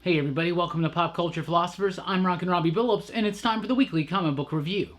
Hey everybody, welcome to Pop Culture Philosophers. I'm Rockin Robbie Billups, and it's time for the weekly comic book review.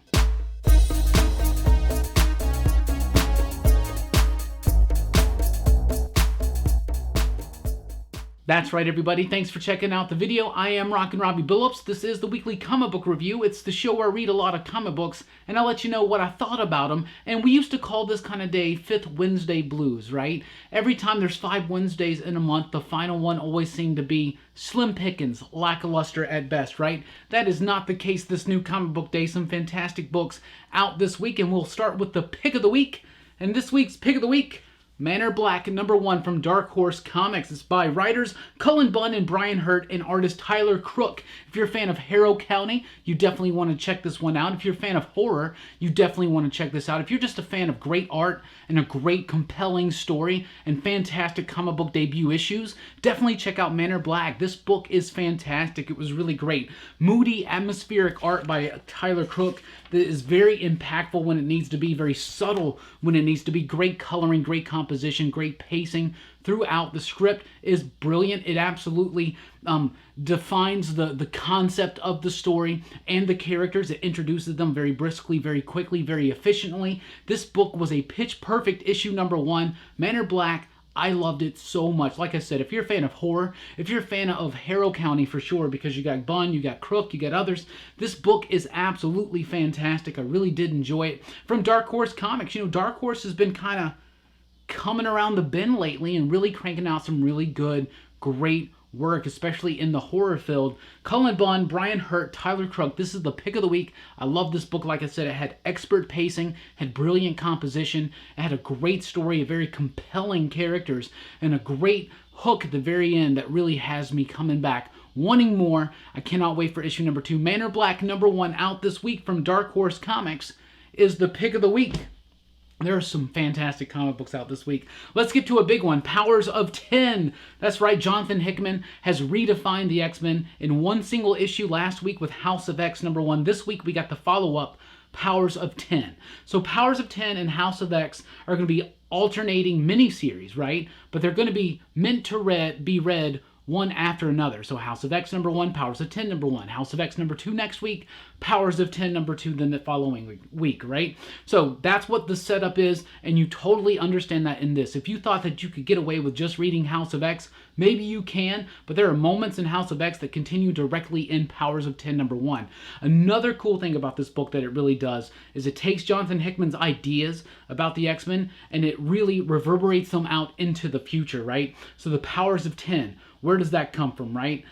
That's right, everybody. Thanks for checking out the video. I am Rockin Robbie Billups. This is the weekly comic book review. It's the show where I read a lot of comic books, and I'll let you know what I thought about them. And we used to call this kind of day Fifth Wednesday Blues, right? Every time there's 5 Wednesdays in a month, the final one always seemed to be slim pickings, lackluster at best, right? That is not the case this new comic book day. Some fantastic books out this week, and we'll start with the pick of the week. And this week's pick of the week, Manor Black, #1 from Dark Horse Comics. It's by writers Cullen Bunn and Brian Hurt and artist Tyler Crook. If you're a fan of Harrow County, you definitely want to check this one out. If you're a fan of horror, you definitely want to check this out. If you're just a fan of great art and a great compelling story and fantastic comic book debut issues, definitely check out Manor Black. This book is fantastic. It was really great. Moody, atmospheric art by Tyler Crook that is very impactful when it needs to be, very subtle when it needs to be, great coloring, great composition, great pacing throughout. The script is brilliant. It absolutely defines the concept of the story and the characters. It introduces them very briskly, very quickly, very efficiently. This book was a pitch perfect issue #1. Manor Black, I loved it so much. Like I said, if you're a fan of horror, if you're a fan of Harrow County for sure, because you got Bunn, you got Crook, you got others, this book is absolutely fantastic. I really did enjoy it. From Dark Horse Comics, you know, Dark Horse has been kind of coming around the bend lately and really cranking out some really good, great work, especially in the horror field. Cullen Bunn, Brian Hurt, Tyler Crook. This is the pick of the week. I love this book. Like I said, it had expert pacing, had brilliant composition, it had a great story, a very compelling characters, and a great hook at the very end that really has me coming back wanting more. I cannot wait for issue #2. Manor Black #1 out this week from Dark Horse Comics is the pick of the week. There are some fantastic comic books out this week. Let's get to a big one, Powers of 10. That's right, Jonathan Hickman has redefined the X-Men in one single issue last week with House of X #1. This week we got the follow-up, Powers of 10. So Powers of 10 and House of X are going to be alternating miniseries, right? But they're going to be meant to be read one after another. So House of X #1, Powers of 10 #1, House of X #2 next week, Powers of 10 #2 then the following week, right? So that's what the setup is, and you totally understand that in this. If you thought that you could get away with just reading House of X, maybe you can, but there are moments in House of X that continue directly in Powers of 10 #1. Another cool thing about this book that it really does is it takes Jonathan Hickman's ideas about the X-Men and it really reverberates them out into the future, right? So the Powers of 10, where does that come from, right?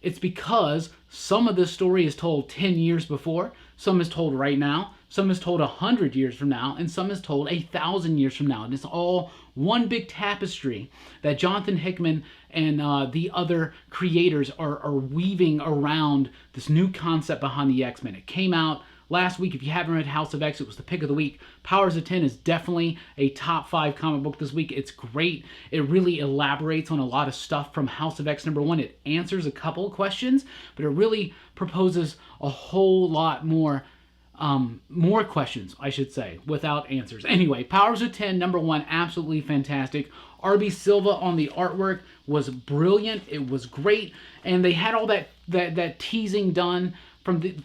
It's because some of this story is told 10 years before, some is told right now, some is told 100 years from now, and some is told 1,000 years from now. And it's all one big tapestry that Jonathan Hickman and the other creators are weaving around this new concept behind the X-Men. It came out last week. If you haven't read House of X, it was the pick of the week. Powers of 10 is definitely a top 5 comic book this week. It's great. It really elaborates on a lot of stuff from House of X #1. It answers a couple of questions, but it really proposes a whole lot more questions, I should say, without answers. Anyway, Powers of 10 #1, absolutely fantastic. R.B. Silva on the artwork was brilliant. It was great, and they had all that teasing done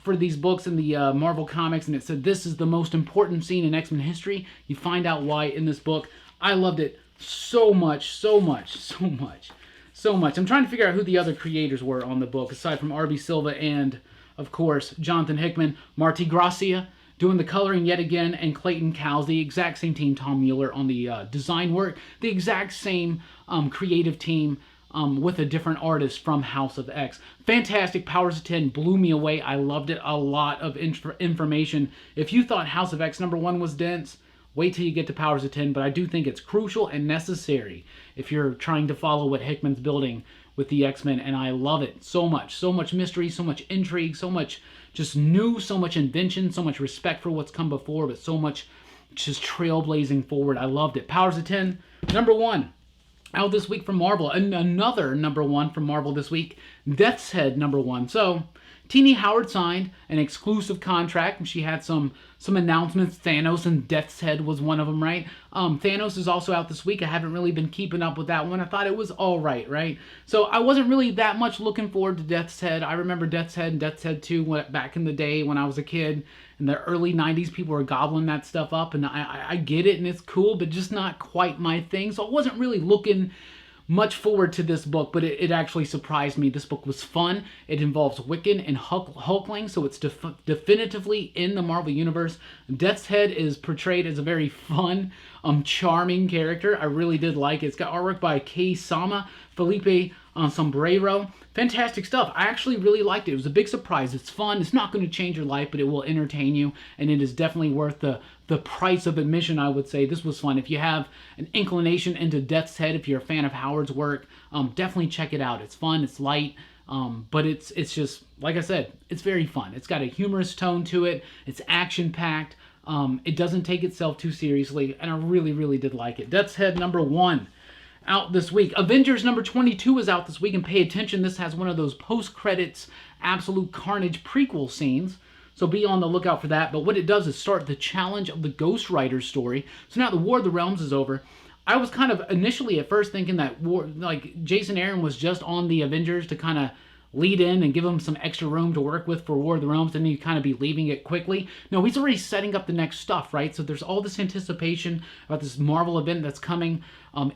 for these books in the Marvel Comics, and it said this is the most important scene in X-Men history. You find out why in this book. I loved it so much, so much, so much, so much. I'm trying to figure out who the other creators were on the book, aside from R.B. Silva and, of course, Jonathan Hickman. Marty Gracia doing the coloring yet again, and Clayton Cowles, the exact same team, Tom Mueller on the design work, the exact same creative team, with a different artist from House of X. Fantastic. Powers of 10 blew me away. I loved it. A lot of information. If you thought House of X #1 was dense, wait till you get to Powers of 10, but I do think it's crucial and necessary if you're trying to follow what Hickman's building with the X-Men, and I love it so much. So much mystery, so much intrigue, so much just new, so much invention, so much respect for what's come before, but so much just trailblazing forward. I loved it. Powers of 10 #1. Out this week from Marvel, and another #1 from Marvel this week, Death's Head #1. So, Teenie Howard signed an exclusive contract, and she had some announcements. Thanos and Death's Head was one of them, right? Thanos is also out this week. I haven't really been keeping up with that one. I thought it was all right, right? So I wasn't really that much looking forward to Death's Head. I remember Death's Head and Death's Head 2 back in the day when I was a kid. In the early 90s, people were gobbling that stuff up, and I get it, and it's cool, but just not quite my thing. So I wasn't really looking much forward to this book, but it actually surprised me. This book was fun. It involves Wiccan and Hulkling, so it's definitively in the Marvel Universe. Death's Head is portrayed as a very fun, charming character. I really did like it. It's got artwork by Kei Sama, Felipe Sombrero. Fantastic stuff. I actually really liked it. It was a big surprise. It's fun. It's not going to change your life, but it will entertain you, and it is definitely worth the price of admission, I would say. This was fun. If you have an inclination into Death's Head, if you're a fan of Howard's work, definitely check it out. It's fun. It's light. But it's just, like I said, it's very fun. It's got a humorous tone to it. It's action-packed. It doesn't take itself too seriously, and I really, really did like it. Death's Head #1. Out this week. Avengers #22 is out this week, and pay attention, this has one of those post-credits absolute carnage prequel scenes, so be on the lookout for that. But what it does is start the challenge of the Ghost Rider story. So now the War of the Realms is over. I was kind of initially at first thinking that Jason Aaron was just on the Avengers to kind of lead in and give him some extra room to work with for War of the Realms, and he'd kind of be leaving it quickly. No, he's already setting up the next stuff, right? So there's all this anticipation about this Marvel event that's coming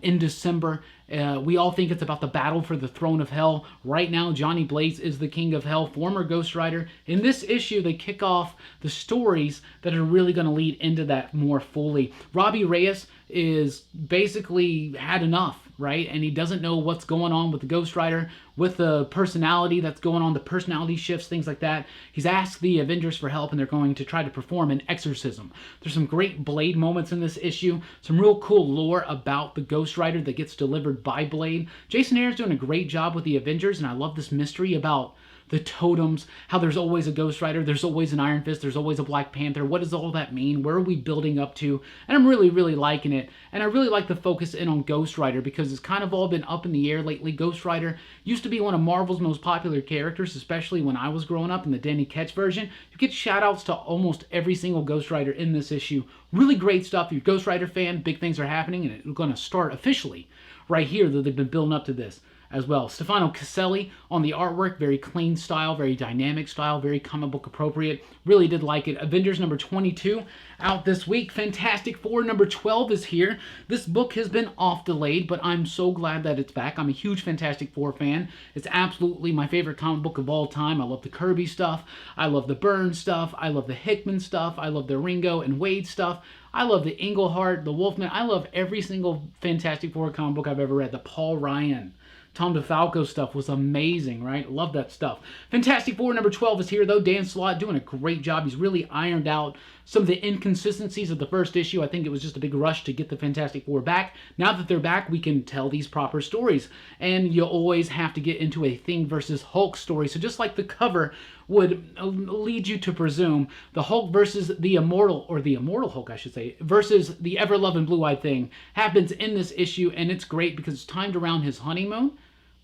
in December. We all think it's about the battle for the throne of hell. Right now, Johnny Blaze is the king of hell, former Ghost Rider. In this issue, they kick off the stories that are really going to lead into that more fully. Robbie Reyes is basically had enough, right? And he doesn't know what's going on with the Ghost Rider, with the personality that's going on, the personality shifts, things like that. He's asked the Avengers for help, and they're going to try to perform an exorcism. There's some great Blade moments in this issue, some real cool lore about the Ghost Rider that gets delivered by Blade. Jason Aaron's doing a great job with the Avengers, and I love this mystery about the totems, how there's always a Ghost Rider, there's always an Iron Fist, there's always a Black Panther. What does all that mean? Where are we building up to? And I'm really, really liking it. And I really like the focus in on Ghost Rider because it's kind of all been up in the air lately. Ghost Rider used to be one of Marvel's most popular characters, especially when I was growing up in the Danny Ketch version. You get shout-outs to almost every single Ghost Rider in this issue. Really great stuff. If you're a Ghost Rider fan, big things are happening, and it's going to start officially right here, though they've been building up to this as well. Stefano Caselli on the artwork, very clean style, very dynamic style, very comic book appropriate. Really did like it. Avengers #22 out this week. Fantastic Four #12 is here. This book has been off delayed, but I'm so glad that it's back. I'm a huge Fantastic Four fan. It's absolutely my favorite comic book of all time. I love the Kirby stuff. I love the Byrne stuff. I love the Hickman stuff. I love the Ringo and Wade stuff. I love the Englehart, the Wolfman. I love every single Fantastic Four comic book I've ever read. The Paul Ryan, Tom DeFalco stuff was amazing, right? Love that stuff. Fantastic Four #12 is here, though. Dan Slott doing a great job. He's really ironed out some of the inconsistencies of the first issue. I think it was just a big rush to get the Fantastic Four back. Now that they're back, we can tell these proper stories. And you always have to get into a Thing versus Hulk story. So just like the cover would lead you to presume, the Hulk versus the Immortal, or the Immortal Hulk, I should say, versus the ever-loving Blue-Eyed Thing happens in this issue, and it's great because it's timed around his honeymoon,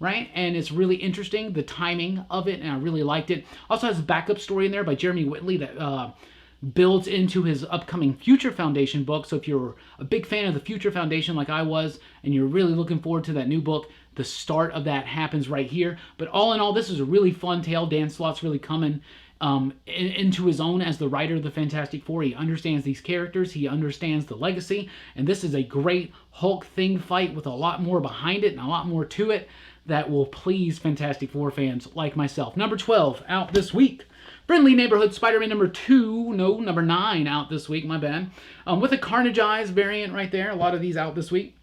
right? And it's really interesting, the timing of it, and I really liked it. Also has a backup story in there by Jeremy Whitley that builds into his upcoming Future Foundation book. So if you're a big fan of the Future Foundation like I was, and you're really looking forward to that new book, the start of that happens right here. But all in all, this is a really fun tale. Dan Slott's really coming into his own as the writer of the Fantastic Four. He understands these characters. He understands the legacy. And this is a great Hulk Thing fight with a lot more behind it and a lot more to it that will please Fantastic Four fans like myself. #12 out this week. Friendly Neighborhood Spider-Man #9 out this week, my bad. With a Carnage Eyes variant right there. A lot of these out this week.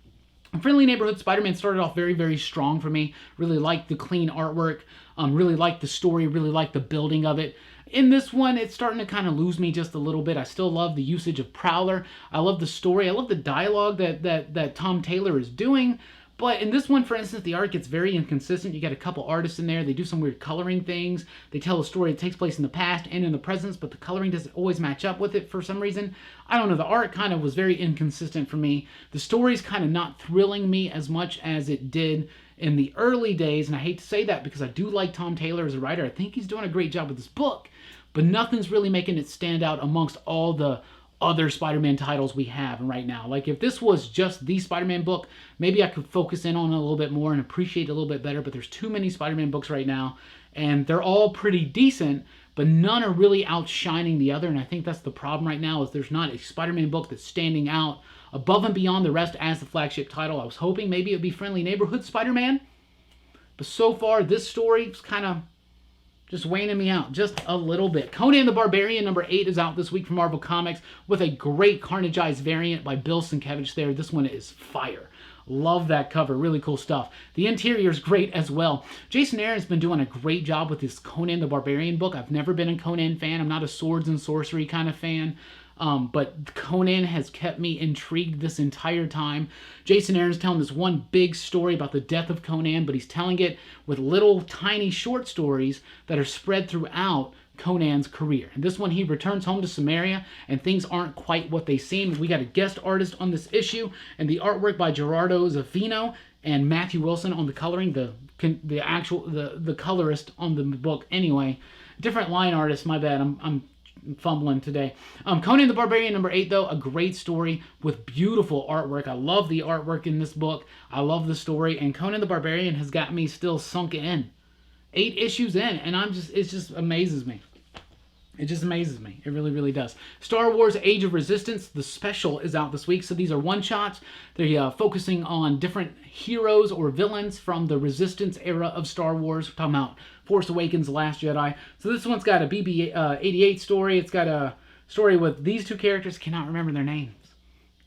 Friendly Neighborhood Spider-Man started off very, very strong for me. Really liked the clean artwork. Really liked the story. Really liked the building of it. In this one, it's starting to kind of lose me just a little bit. I still love the usage of Prowler. I love the story. I love the dialogue that Tom Taylor is doing. But in this one, for instance, the art gets very inconsistent. You got a couple artists in there. They do some weird coloring things. They tell a story that takes place in the past and in the present, but the coloring doesn't always match up with it for some reason. I don't know. The art kind of was very inconsistent for me. The story's kind of not thrilling me as much as it did in the early days, and I hate to say that because I do like Tom Taylor as a writer. I think he's doing a great job with this book, but nothing's really making it stand out amongst all the other Spider-Man titles we have right now. Like, if this was just the Spider-Man book, maybe I could focus in on it a little bit more and appreciate it a little bit better, but there's too many Spider-Man books right now, and they're all pretty decent, but none are really outshining the other, and I think that's the problem right now, is there's not a Spider-Man book that's standing out above and beyond the rest as the flagship title. I was hoping maybe it would be Friendly Neighborhood Spider-Man, but so far, this story is kind of just weighing me out just a little bit. Conan the Barbarian number 8 is out this week from Marvel Comics with a great Carnageized variant by Bill Sienkiewicz there. This one is fire. Love that cover. Really cool stuff. The interior is great as well. Jason Aaron's been doing a great job with this Conan the Barbarian book. I've never been a Conan fan. I'm not a swords and sorcery kind of fan. But Conan has kept me intrigued this entire time. Jason Aaron's telling this one big story about the death of Conan, but he's telling it with little tiny short stories that are spread throughout Conan's career. And this one, he returns home to Samaria, and things aren't quite what they seem. We got a guest artist on this issue, and the artwork by Gerardo Zaffino and Matthew Wilson on the coloring, the colorist on the book anyway. Different line artist, my bad. I'm fumbling today. Conan the Barbarian number 8, though, a great story with beautiful artwork. I love the artwork in this book. I love the story, and Conan the Barbarian has got me still sunk in. 8 issues in, and it just amazes me. It just amazes me. It really, really does. Star Wars Age of Resistance, the special, is out this week. So these are one-shots. They're focusing on different heroes or villains from the Resistance era of Star Wars. We're talking about Force Awakens, The Last Jedi. So this one's got a BB-88 story. It's got a story with these two characters. Cannot remember their names.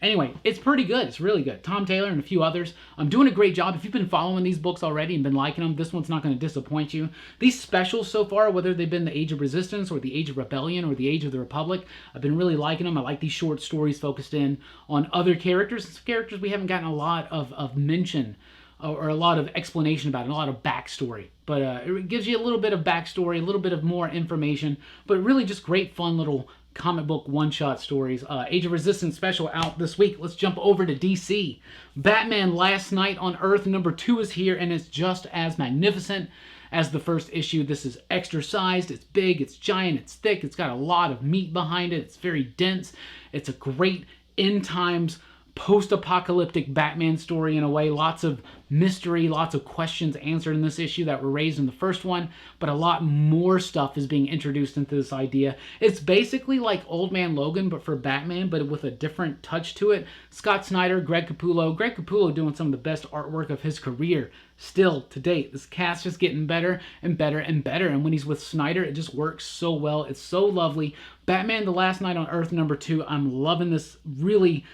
Anyway, it's pretty good. It's really good. Tom Taylor and a few others. I'm doing a great job. If you've been following these books already and been liking them, this one's not going to disappoint you. These specials so far, whether they've been the Age of Resistance or the Age of Rebellion or the Age of the Republic, I've been really liking them. I like these short stories focused in on other characters. Some characters we haven't gotten a lot of mention or a lot of explanation about, and a lot of backstory. But it gives you a little bit of backstory, a little bit of more information, but really just great fun little comic book one-shot stories. Age of Resistance special out this week. Let's jump over to DC. Batman Last Night on Earth number 2 is here, and it's just as magnificent as the first issue. This is extra sized, it's big, it's giant, it's thick, it's got a lot of meat behind it, it's very dense. It's a great end times post-apocalyptic Batman story in a way. Lots of mystery, lots of questions answered in this issue that were raised in the first one, but a lot more stuff is being introduced into this idea. It's basically like Old Man Logan, but for Batman, but with a different touch to it. Scott Snyder, Greg Capullo doing some of the best artwork of his career still to date. This cast just getting better and better and better, and when he's with Snyder, it just works so well. It's so lovely. Batman The Last Night on Earth number 2. I'm loving this really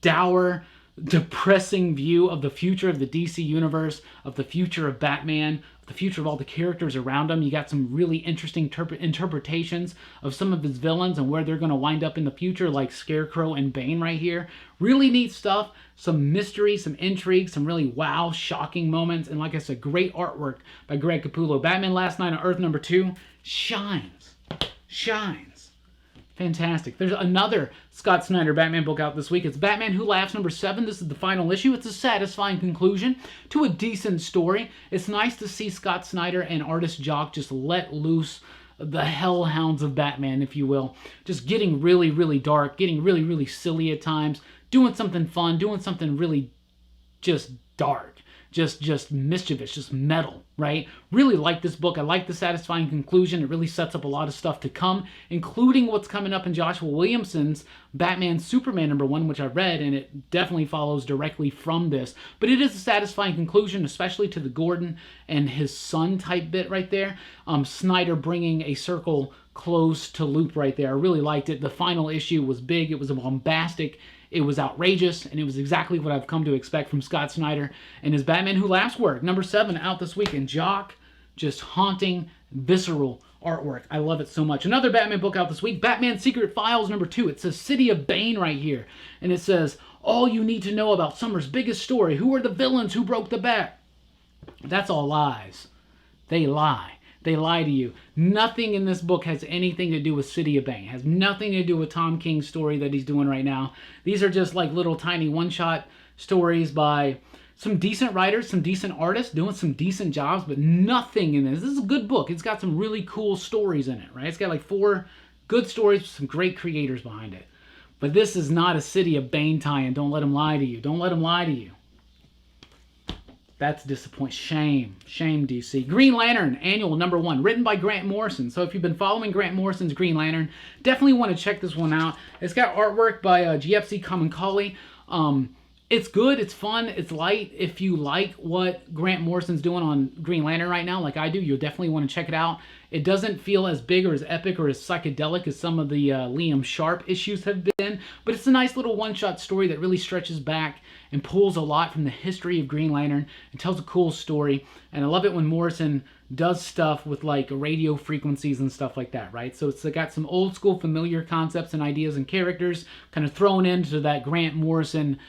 dour, depressing view of the future of the DC universe, of the future of Batman, of the future of all the characters around him. You got some really interesting interpretations of some of his villains and where they're going to wind up in the future, like Scarecrow and Bane right here. Really neat stuff. Some mystery, some intrigue, some really wow, shocking moments, and like I said, great artwork by Greg Capullo. Batman Last Night on Earth number 2 shines. Fantastic. There's another Scott Snyder Batman book out this week. It's Batman Who Laughs number 7. This is the final issue. It's a satisfying conclusion to a decent story. It's nice to see Scott Snyder and artist Jock just let loose the hellhounds of Batman, if you will. Just getting really, really dark, getting really, really silly at times, doing something fun, doing something really just dark. Just mischievous, just metal, right? Really like this book. I like the satisfying conclusion. It really sets up a lot of stuff to come, including what's coming up in Joshua Williamson's Batman Superman number 1, which I read, and it definitely follows directly from this. But it is a satisfying conclusion, especially to the Gordon and his son type bit right there. Snyder bringing a circle close to loop right there. I really liked it. The final issue was big. It was bombastic. It was outrageous, and it was exactly what I've come to expect from Scott Snyder and his Batman Who Laughs work. Number 7 out this week, and Jock just haunting, visceral artwork. I love it so much. Another Batman book out this week, Batman Secret Files #2. It says City of Bane right here. And it says, all you need to know about Summer's biggest story. Who are the villains? Who broke the bat? That's all lies. They lie. They lie to you. Nothing in this book has anything to do with City of Bane. It has nothing to do with Tom King's story that he's doing right now. These are just like little tiny one-shot stories by some decent writers, some decent artists doing some decent jobs, but nothing in this. This is a good book. It's got some really cool stories in it, right? It's got like 4 good stories with some great creators behind it. But this is not a City of Bane tie-in. Don't let them lie to you. Don't let them lie to you. That's disappointing. Shame. Shame, DC. Green Lantern, Annual #1, written by Grant Morrison. So if you've been following Grant Morrison's Green Lantern, definitely want to check this one out. It's got artwork by GFC Kamenkali. It's good, it's fun, it's light. If you like what Grant Morrison's doing on Green Lantern right now, like I do, you'll definitely want to check it out. It doesn't feel as big or as epic or as psychedelic as some of the Liam Sharp issues have been, but it's a nice little one-shot story that really stretches back and pulls a lot from the history of Green Lantern and tells a cool story. And I love it when Morrison does stuff with like radio frequencies and stuff like that, right? So it's got some old school familiar concepts and ideas and characters kind of thrown into that Grant Morrison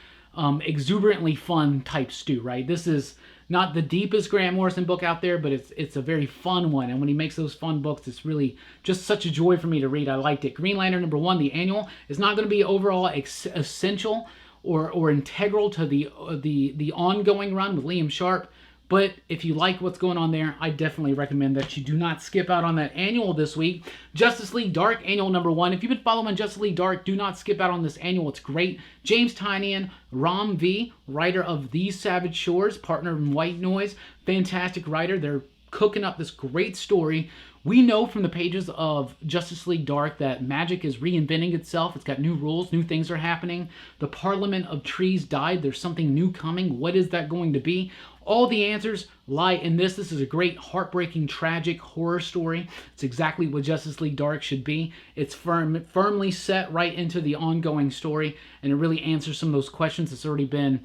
exuberantly fun type stew, right? This is not the deepest Grant Morrison book out there, but it's a very fun one. And when he makes those fun books, it's really just such a joy for me to read. I liked it. Green Lantern #1, the annual, is not going to be overall essential or integral to the ongoing run with Liam Sharp. But if you like what's going on there, I definitely recommend that you do not skip out on that annual this week. Justice League Dark, Annual #1. If you've been following Justice League Dark, do not skip out on this annual. It's great. James Tynion, Ram V, writer of These Savage Shores, partner in White Noise. Fantastic writer. They're cooking up this great story. We know from the pages of Justice League Dark that magic is reinventing itself. It's got new rules, new things are happening. The Parliament of Trees died. There's something new coming. What is that going to be? All the answers lie in this. This is a great, heartbreaking, tragic horror story. It's exactly what Justice League Dark should be. It's firmly set right into the ongoing story, and it really answers some of those questions that's already been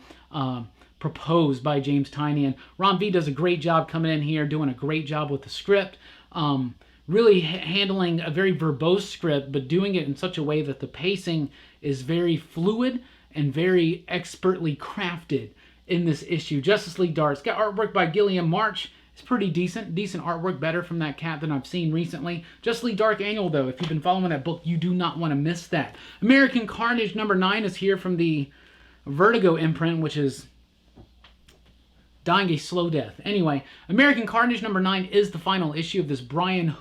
proposed by James Tynion. Ron V does a great job coming in here, doing a great job with the script. Really handling a very verbose script, but doing it in such a way that the pacing is very fluid and very expertly crafted in this issue. Justice League Dark. It's got artwork by Gilliam March. It's pretty decent. Decent artwork, better from that cat than I've seen recently. Justice League Dark Annual, though, if you've been following that book, you do not want to miss that. American Carnage #9 is here from the Vertigo imprint, which is dying a slow death. Anyway, American Carnage #9 is the final issue of this Brian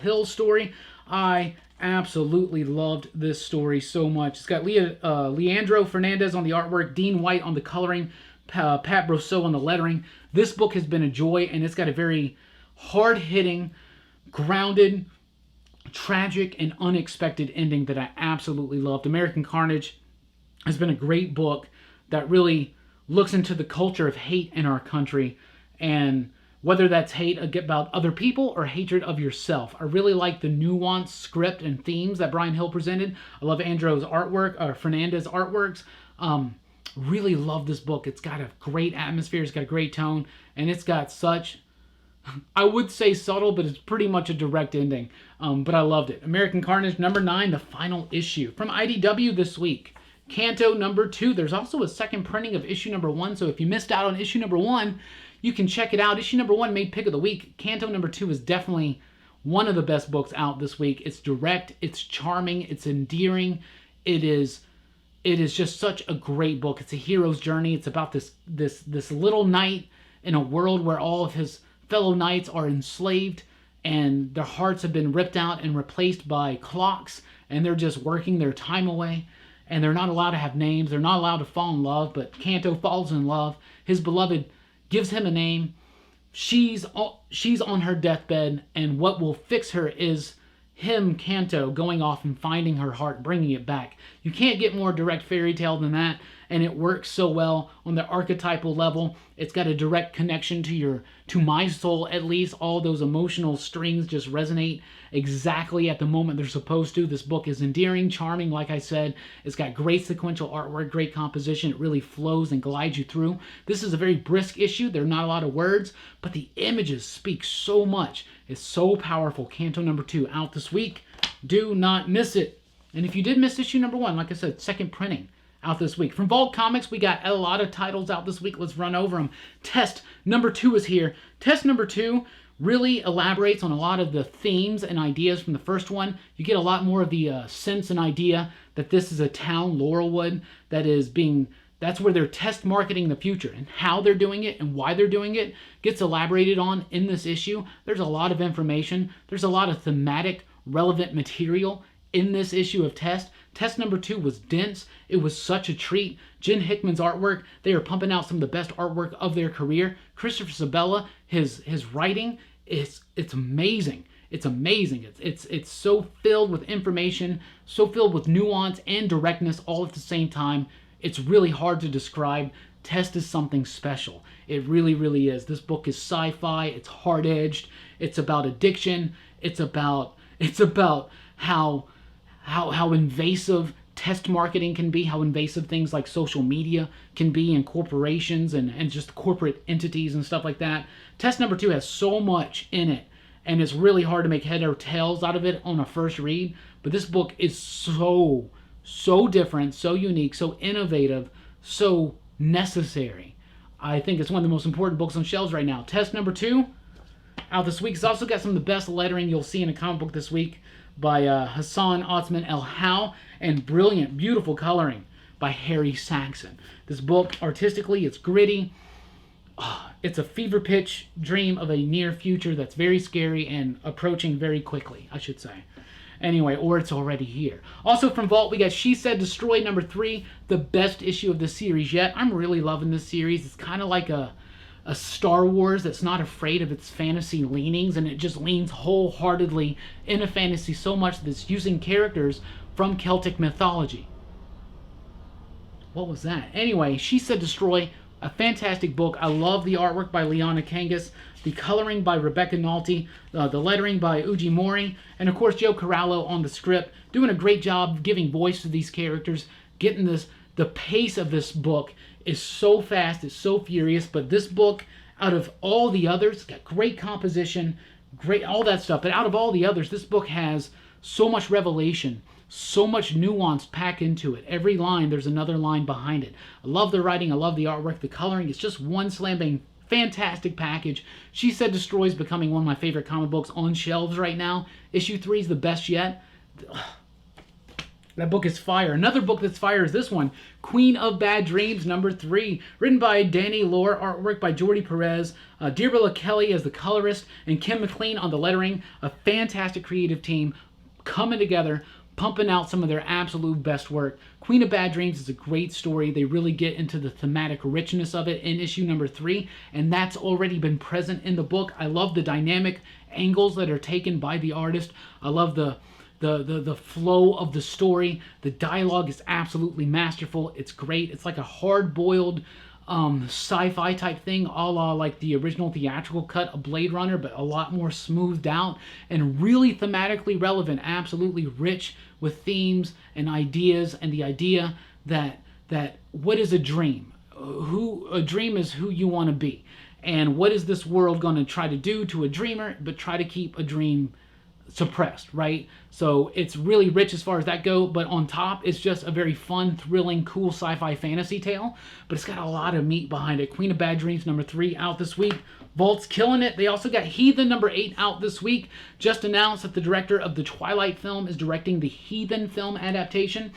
Hill story. I absolutely loved this story so much. It's got Leandro Fernandez on the artwork, Dean White on the coloring, Pat Brosseau on the lettering. This book has been a joy, and it's got a very hard-hitting, grounded, tragic, and unexpected ending that I absolutely loved. American Carnage has been a great book that really looks into the culture of hate in our country, and whether that's hate about other people or hatred of yourself. I really like the nuanced script and themes that Brian Hill presented. I love Andrew's artwork, or Fernandez artworks. Really love this book. It's got a great atmosphere, it's got a great tone, and it's got such, I would say subtle, but it's pretty much a direct ending. But I loved it. American Carnage #9, the final issue. From IDW this week. Canto #2. There's also a second printing of issue #1, so if you missed out on issue #1, you can check it out. Issue #1 made pick of the week. Canto #2 is definitely one of the best books out this week. It's direct, it's charming, it's endearing. It is just such a great book. It's a hero's journey. It's about this little knight in a world where all of his fellow knights are enslaved and their hearts have been ripped out and replaced by clocks, and they're just working their time away. And they're not allowed to have names. They're not allowed to fall in love, but Canto falls in love. His beloved gives him a name. She's on her deathbed, and what will fix her is him, Canto, going off and finding her heart, bringing it back. You can't get more direct fairy tale than that. and it works so well on the archetypal level. It's got a direct connection to my soul, at least. All those emotional strings just resonate exactly at the moment they're supposed to. This book is endearing, charming, like I said. It's got great sequential artwork, great composition. It really flows and glides you through. This is a very brisk issue. There are not a lot of words, but the images speak so much. It's so powerful. Canto number 2 out this week. Do not miss it. And if you did miss issue number 1, like I said, second printing out this week. From Vault Comics, we got a lot of titles out this week. Let's run over them. Test number 2 is here. Test number 2 really elaborates on a lot of the themes and ideas from the first one. You get a lot more of the sense and idea that this is a town, Laurelwood, that's where they're test marketing the future, and how they're doing it and why they're doing it gets elaborated on in this issue. There's a lot of information. There's a lot of thematic, relevant material in this issue of Test. Test number 2 was dense. It was such a treat. Jen Hickman's artwork, they are pumping out some of the best artwork of their career. Christopher Sabella, his writing, it's amazing. It's amazing. It's so filled with information, so filled with nuance and directness all at the same time. It's really hard to describe. Test is something special. It really, really is. This book is sci-fi. It's hard-edged. It's about addiction. It's about how invasive test marketing can be, how invasive things like social media can be in corporations and just corporate entities and stuff like that. Test number 2 has so much in it, and it's really hard to make head or tails out of it on a first read. But this book is so different, so unique, so innovative, so necessary. I think it's one of the most important books on shelves right now. Test number 2 out this week. It's also got some of the best lettering you'll see in a comic book this week by Hassan Othman El How, and brilliant, beautiful coloring by Harry Saxon. This book, artistically, it's gritty. It's a fever pitch dream of a near future that's very scary and approaching very quickly, I should say. Anyway, or it's already here. Also from Vault, we got She Said Destroy number 3, the best issue of the series yet. I'm really loving this series. It's kind of like a Star Wars that's not afraid of its fantasy leanings, and it just leans wholeheartedly into fantasy so much that it's using characters from Celtic mythology. What was that? Anyway, She Said Destroy, a fantastic book. I love the artwork by Liana Kangas, the coloring by Rebecca Nolte, the lettering by Uji Mori, and of course Joe Corallo on the script, doing a great job giving voice to these characters, getting this. The pace of this book is so fast, it's so furious, but this book, out of all the others, got great composition, great, all that stuff, but out of all the others, this book has so much revelation, so much nuance packed into it. Every line, there's another line behind it. I love the writing, I love the artwork, the coloring. It's just one slam-bang, fantastic package. She Said Destroy is becoming one of my favorite comic books on shelves right now. Issue 3 is the best yet. That book is fire. Another book that's fire is this one, Queen of Bad Dreams, number 3. Written by Danny Lore, artwork by Jordi Perez, Deirdre Kelly as the colorist, and Kim McLean on the lettering. A fantastic creative team coming together, pumping out some of their absolute best work. Queen of Bad Dreams is a great story. They really get into the thematic richness of it in issue number 3, and that's already been present in the book. I love the dynamic angles that are taken by the artist. I love the flow of the story. The dialogue is absolutely masterful. It's great. It's like a hard-boiled sci-fi type thing, a la like the original theatrical cut of Blade Runner, but a lot more smoothed out and really thematically relevant, absolutely rich with themes and ideas, and the idea that what is a dream? A dream is who you want to be. And what is this world going to try to do to a dreamer, but try to keep a dream suppressed, right? So it's really rich as far as that go, but on top, it's just a very fun, thrilling, cool sci-fi fantasy tale, but it's got a lot of meat behind it. Queen of Bad Dreams number 3 out this week. Vault's killing it. They also got Heathen number 8 out this week. Just announced that the director of the Twilight film is directing the Heathen film adaptation.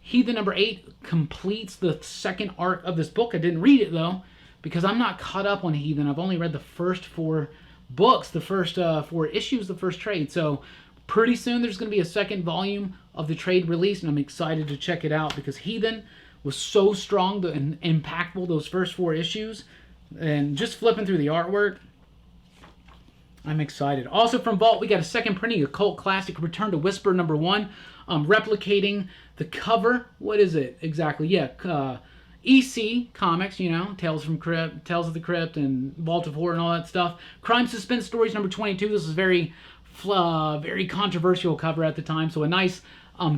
Heathen number 8 completes the second arc of this book. I didn't read it though, because I'm not caught up on Heathen. I've only read the first 4 books, the first 4 issues, the first trade. So pretty soon there's going to be a second volume of the trade release, and I'm excited to check it out because Heathen was so strong and impactful those first 4 issues. And just flipping through the artwork, I'm excited. Also from Vault, we got a second printing of cult classic Return to Whisper #1, replicating the cover. What is it exactly? Yeah, EC Comics, you know, Tales of the Crypt, and Vault of Horror and all that stuff. Crime Suspense Stories #22. This is very controversial cover at the time, so a nice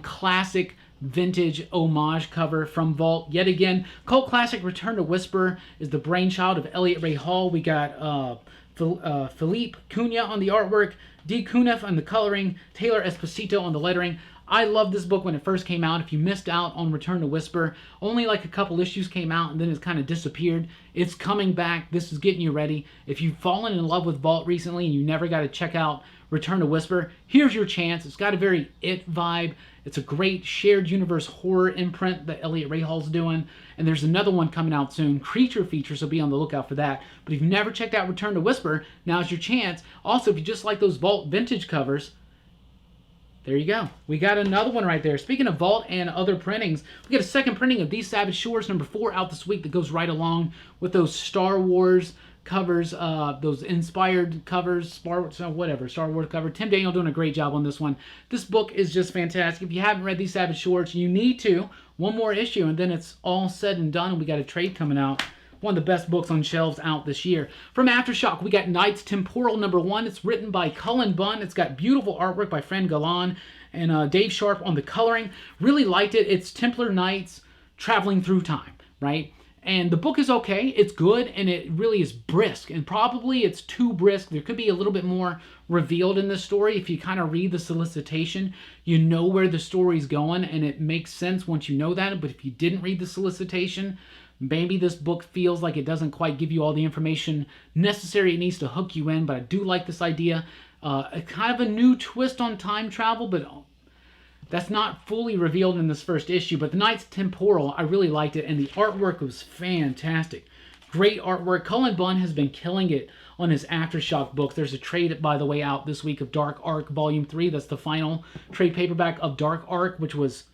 classic vintage homage cover from Vault. Yet again, cult classic Return to Whisper is the brainchild of Elliot Ray Hall. We got Philippe Cunha on the artwork, D. Cunef on the coloring, Taylor Esposito on the lettering. I loved this book when it first came out. If you missed out on Return to Whisper, only like a couple issues came out and then it's kind of disappeared. It's coming back. This is getting you ready. If you've fallen in love with Vault recently and you never got to check out Return to Whisper, here's your chance. It's got a very It vibe. It's a great shared universe horror imprint that Elliot Ray Hall's doing. And there's another one coming out soon, Creature Feature, so be on the lookout for that. But if you've never checked out Return to Whisper, now's your chance. Also, if you just like those Vault vintage covers, there you go. We got another one right there. Speaking of Vault and other printings, we got a second printing of These Savage Shores #4 out this week that goes right along with those Star Wars covers, those inspired covers, Star Wars cover. Tim Daniel doing a great job on this one. This book is just fantastic. If you haven't read These Savage Shores, you need to. One more issue, and then it's all said and done, and we got a trade coming out. One of the best books on shelves out this year. From Aftershock, we got Knights Temporal #1. It's written by Cullen Bunn. It's got beautiful artwork by Fran Galan and Dave Sharp on the coloring. Really liked it. It's Templar Knights traveling through time, right? And the book is okay. It's good, and it really is brisk. And probably it's too brisk. There could be a little bit more revealed in this story. If you kind of read the solicitation, you know where the story's going, and it makes sense once you know that. But if you didn't read the solicitation, maybe this book feels like it doesn't quite give you all the information necessary it needs to hook you in, but I do like this idea. A kind of a new twist on time travel, but that's not fully revealed in this first issue. But the Knights Temporal, I really liked it, and the artwork was fantastic. Great artwork. Cullen Bunn has been killing it on his Aftershock books. There's a trade, by the way, out this week of Dark Arc Volume 3. That's the final trade paperback of Dark Arc, which was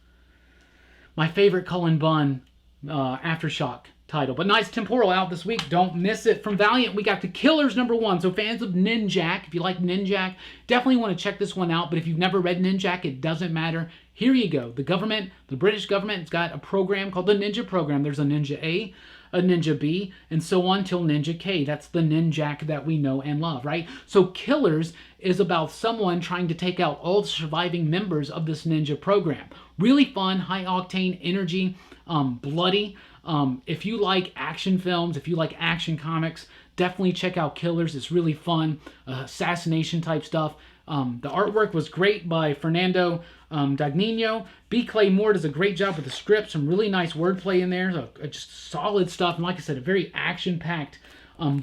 my favorite Cullen Bunn Aftershock title. But Knights Temporal out this week. Don't miss it. From Valiant, we got The Killers #1. So fans of Ninjak, if you like Ninjak, definitely want to check this one out. But if you've never read Ninjak, it doesn't matter. Here you go. The government, the British government, has got a program called the Ninja Program. There's a Ninja A, a Ninja B, and so on till Ninja K. That's the Ninjak that we know and love, right? So Killers is about someone trying to take out all the surviving members of this ninja program. Really fun, high-octane energy, bloody. If you like action films, if you like action comics, definitely check out Killers. It's really fun, assassination type stuff. The artwork was great by Fernando Dagnino. B. Clay Moore does a great job with the script. Some really nice wordplay in there. So, just solid stuff. And like I said, a very action-packed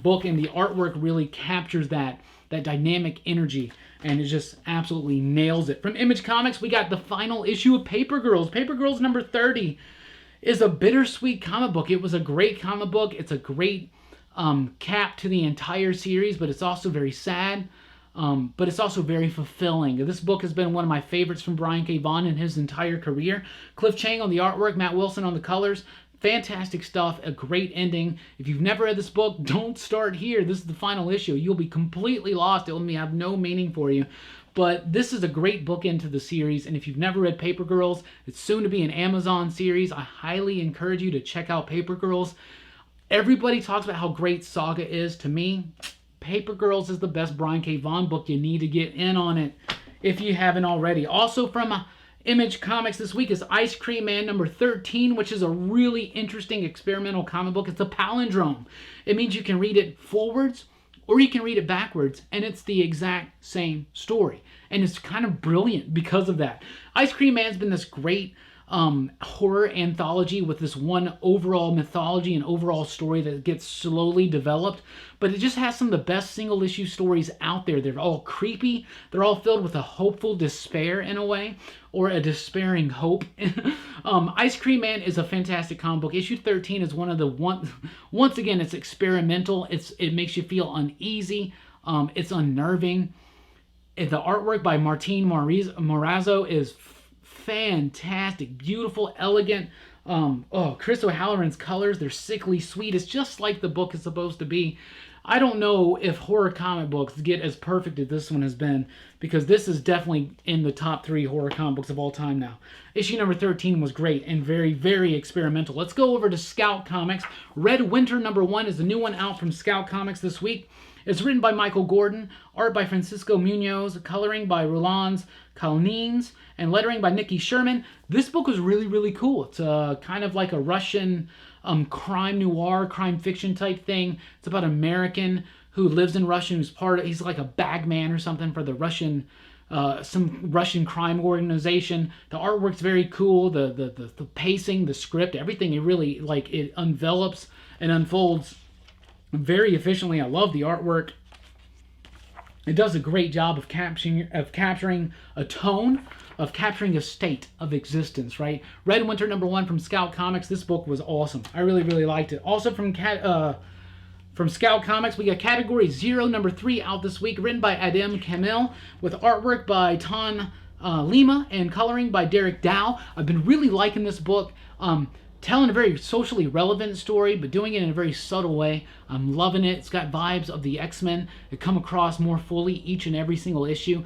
book. And the artwork really captures that dynamic energy. And it just absolutely nails it. From Image Comics, we got the final issue of Paper Girls. Paper Girls #30 is a bittersweet comic book. It was a great comic book. It's a great cap to the entire series, but it's also very sad. But it's also very fulfilling. This book has been one of my favorites from Brian K. Vaughan in his entire career. Cliff Chang on the artwork, Matt Wilson on the colors. Fantastic stuff, a great ending. If you've never read this book, don't start here. This is the final issue. You'll be completely lost. It will have no meaning for you. But this is a great book into the series, and if you've never read Paper Girls, it's soon to be an Amazon series. I highly encourage you to check out Paper Girls. Everybody talks about how great Saga is. To me, Paper Girls is the best Brian K. Vaughan book. You need to get in on it if you haven't already. Also from Image Comics this week is Ice Cream Man #13, which is a really interesting experimental comic book. It's a palindrome. It means you can read it forwards or you can read it backwards, and it's the exact same story. And it's kind of brilliant because of that. Ice Cream Man's been this great horror anthology with this one overall mythology and overall story that gets slowly developed, but it just has some of the best single issue stories out there. They're all creepy. They're all filled with a hopeful despair in a way, or a despairing hope. Ice Cream Man is a fantastic comic book. Issue 13 is one of the once again, it's experimental. It makes you feel uneasy. It's unnerving. The artwork by Martin Morazzo is fantastic, beautiful, elegant. Chris O'Halloran's colors, they're sickly sweet. It's just like the book is supposed to be. I don't know if horror comic books get as perfect as this one has been, because this is definitely in the top 3 horror comic books of all time now. Issue number 13 was great and very, very experimental. Let's go over to Scout Comics. Red Winter number 1 is the new one out from Scout Comics this week. It's written by Michael Gordon, art by Francisco Munoz, coloring by Roland Kalnins, and lettering by Nikki Sherman. This book was really, really cool. It's kind of like a Russian crime noir, crime fiction type thing. It's about an American who lives in Russia, he's like a bagman or something for the Russian, some Russian crime organization. The artwork's very cool. The pacing, the script, everything, it really, like, it envelops and unfolds very efficiently. I love the artwork. It does a great job of capturing a tone, of capturing a state of existence, right? Red Winter number 1 from Scout Comics. This book was awesome. I really, really liked it. Also from Scout Comics, we got Category 0 number 3 out this week, written by Adem Kamil, with artwork by Ton Lima and coloring by Derek Dow. I've been really liking this book. Telling a very socially relevant story, but doing it in a very subtle way. I'm loving it. It's got vibes of the X-Men that come across more fully each and every single issue.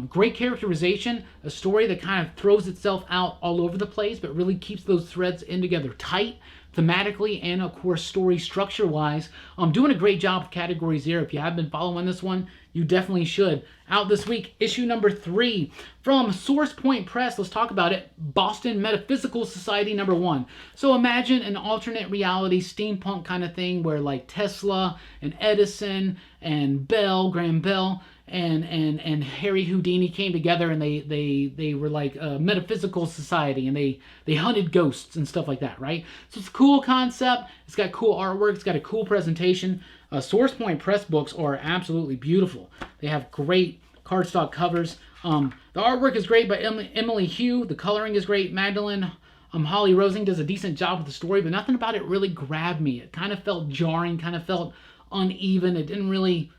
Great characterization, a story that kind of throws itself out all over the place, but really keeps those threads in together tight, thematically, and of course story structure-wise. Doing a great job with Category 0. If you have been following this one, you definitely should. Out this week, issue number 3 from Source Point Press. Let's talk about it. Boston Metaphysical Society number 1. So imagine an alternate reality steampunk kind of thing where like Tesla and Edison and Graham Bell and Harry Houdini came together, and they were like a metaphysical society, and they hunted ghosts and stuff like that, right? So it's a cool concept. It's got cool artwork. It's got a cool presentation. Source Point Press books are absolutely beautiful. They have great cardstock covers. The artwork is great by Emily Hugh. The coloring is great. Magdalene Holly Rosing does a decent job with the story, but nothing about it really grabbed me. It kind of felt jarring, kind of felt uneven. It didn't really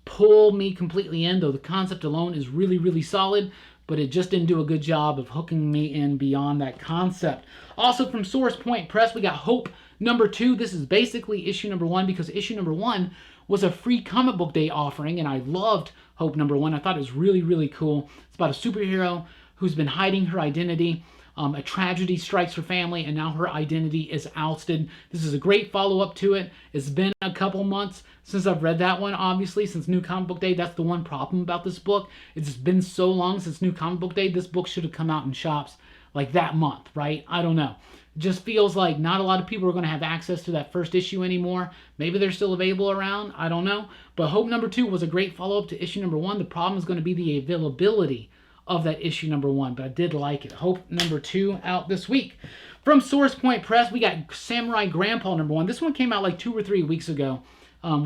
pull me completely in, though the concept alone is really, really solid, but it just didn't do a good job of hooking me in beyond that concept. Also from Source Point Press, we got Hope number 2. This is basically issue number 1, because issue number 1 was a free comic book day offering, and I loved Hope number 1. I thought it was really, really cool. It's about a superhero who's been hiding her identity. A tragedy strikes her family, and now her identity is ousted. This is a great follow-up to it. It's been a couple months since I've read that one, obviously, since New Comic Book Day. That's the one problem about this book. It's been so long since New Comic Book Day. This book should have come out in shops like that month, right? I don't know. It just feels like not a lot of people are going to have access to that first issue anymore. Maybe they're still available around. I don't know. But Hope number 2 was a great follow-up to issue number 1. The problem is going to be the availability of that issue number 1, but I did like it. Hope number 2 out this week. From Source Point Press, we got Samurai Grandpa number 1. This one came out like 2 or 3 weeks ago.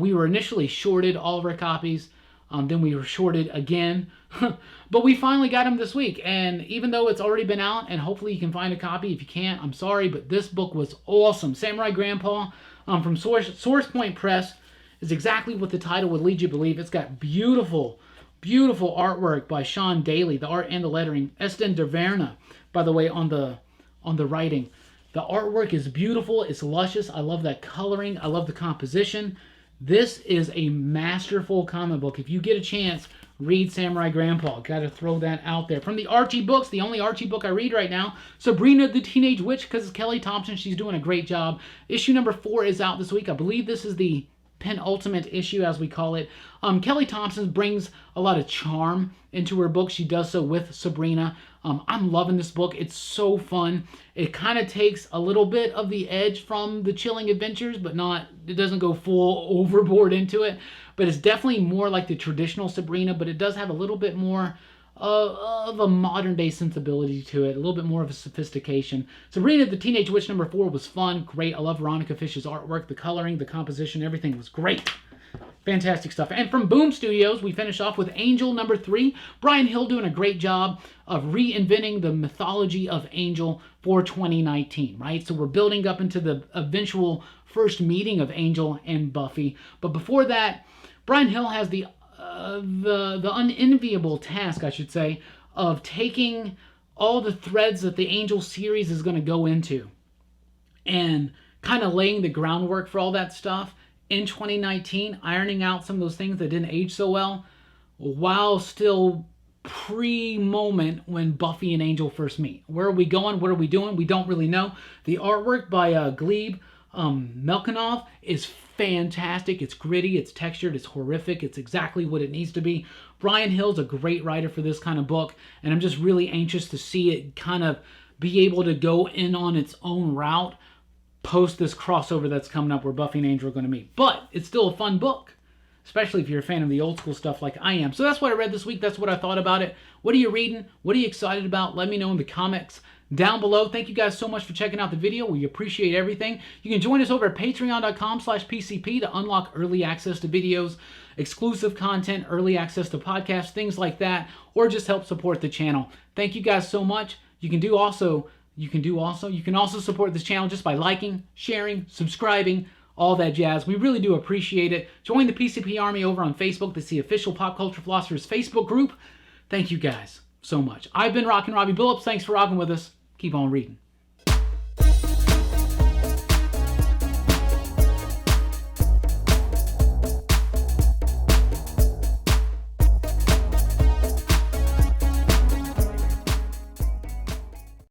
We were initially shorted all of our copies. Then we were shorted again. But we finally got them this week. And even though it's already been out, and hopefully you can find a copy. If you can't, I'm sorry, but this book was awesome. Samurai Grandpa from Source Point Press is exactly what the title would lead you to believe. It's got beautiful artwork by Sean Daly, the art and the lettering. Esten Derverna, by the way, on the writing. The artwork is beautiful. It's luscious. I love that coloring. I love the composition. This is a masterful comic book. If you get a chance, read Samurai Grandpa. Got to throw that out there. From the Archie books, the only Archie book I read right now, Sabrina the Teenage Witch, because it's Kelly Thompson. She's doing a great job. Issue number 4 is out this week. I believe this is the penultimate issue, as we call it. Kelly Thompson brings a lot of charm into her book. She does so with Sabrina. I'm loving this book. It's so fun. It kind of takes a little bit of the edge from the Chilling Adventures, but it doesn't go full overboard into it. But it's definitely more like the traditional Sabrina, but it does have a little bit more of a modern-day sensibility to it, a little bit more of a sophistication. Sabrina the Teenage Witch number 4 was fun, great. I love Veronica Fish's artwork, the coloring, the composition, everything was great. Fantastic stuff. And from Boom Studios, we finish off with Angel number 3. Brian Hill doing a great job of reinventing the mythology of Angel for 2019, right? So we're building up into the eventual first meeting of Angel and Buffy. But before that, Brian Hill has the unenviable task, I should say, of taking all the threads that the Angel series is going to go into and kind of laying the groundwork for all that stuff in 2019, ironing out some of those things that didn't age so well, while still pre-moment when Buffy and Angel first meet. Where are we going? What are we doing? We don't really know. The artwork by Gleb Melkinov is fantastic. It's gritty, it's textured, it's horrific, it's exactly what it needs to be. Brian Hill's a great writer for this kind of book, and I'm just really anxious to see it kind of be able to go in on its own route post this crossover that's coming up where Buffy and Angel are going to meet. But it's still a fun book, especially if you're a fan of the old school stuff like I am. So that's what I read this week. That's what I thought about it. What are you reading? What are you excited about? Let me know in the comments down below. Thank you guys so much for checking out the video. We appreciate everything. You can join us over at patreon.com/PCP to unlock early access to videos, exclusive content, early access to podcasts, things like that, or just help support the channel. Thank you guys so much. You can also support this channel just by liking, sharing, subscribing, all that jazz. We really do appreciate it. Join the PCP Army over on Facebook. That's the official Pop Culture Philosophers Facebook group. Thank you guys so much. I've been Rockin Robbie Billups. Thanks for rocking with us. Keep on reading.